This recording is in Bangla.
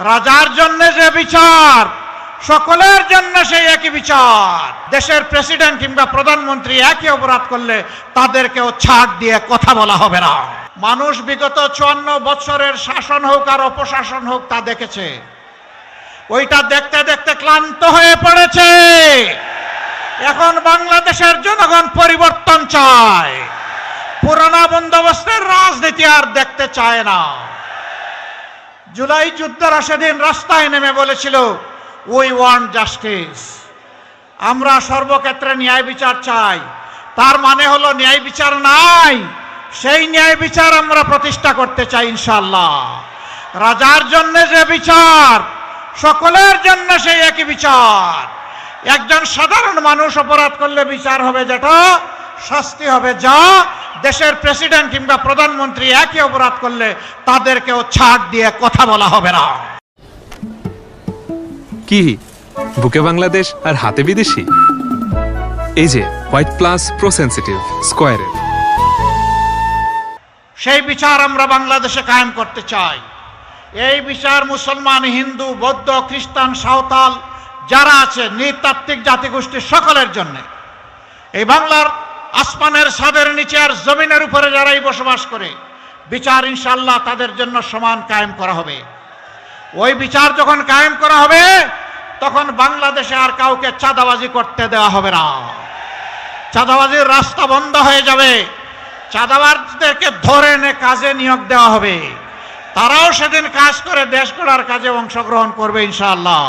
রাজার জন্য যে বিচার, সকলের জন্য সেই একই বিচার। দেশের প্রেসিডেন্ট কিংবা প্রধানমন্ত্রী একই অপরাধ করলে তাদেরকেও ছাড় দিয়ে কথা বলা হবে না। মানুষ বিগত 54 বছরের শাসন হোক আর অপশাসন হোক তা দেখেছে। ওইটা দেখতে দেখতে ক্লান্ত হয়ে পড়েছে। এখন বাংলাদেশের জনগণ পরিবর্তন চায়, পুরানা বন্দোবস্তের রাজনীতি আর দেখতে চায় না। জুলাই যোদ্ধারা সেদিন রাস্তায় নেমে বলেছিল, উই ওয়ান্ট জাস্টিস, আমরা সর্বক্ষেত্রে ন্যায় বিচার চাই। তার মানে হলো ন্যায় বিচার নাই, সেই ন্যায় বিচার আমরা প্রতিষ্ঠা করতে চাই ইনশাআল্লাহ। রাজার জন্য যে বিচার, সকলের জন্য সেই একই বিচার। একজন সাধারণ মানুষ অপরাধ করলে বিচার হবে যেটা, শাস্তি হবে যা। দেশের প্রেসিডেন্ট কিংবা প্রধানমন্ত্রী একই অপরাধ করলে তাদেরকেও ছাড় দিয়ে কথা বলা হবে না। কি বুকে বাংলাদেশ আর হাতে বিদেশি? এই যে হোয়াইট প্লাস প্রো সেনসিটিভ স্কয়ারের, সেই বিচার আমরা বাংলাদেশে কায়েম করতে চাই। এই বিচার মুসলমান, হিন্দু, বৌদ্ধ, খ্রিস্টান, সাঁওতাল যারা আছে, নৃতাত্ত্বিক জাতিগোষ্ঠীর সকলের জন্য। এই বাংলার আসমানের ছাদের নিচে আর জমিনের উপরে যারাই বসবাস করে, বিচার ইনশাআল্লাহ তাদের জন্য সমান কায়েম করা হবে। ওই বিচার যখন কায়েম করা হবে, তখন বাংলাদেশে আর কাউকে চাঁদাবাজি করতে দেওয়া হবে না। চাঁদাবাজির রাস্তা বন্ধ হয়ে যাবে। চাঁদাবাজদেরকে ধরে এনে কাজে নিয়োগ দেওয়া হবে। তারাও সেদিন কাজ করে দেশ গড়ার কাজে অংশগ্রহণ করবে ইনশাআল্লাহ।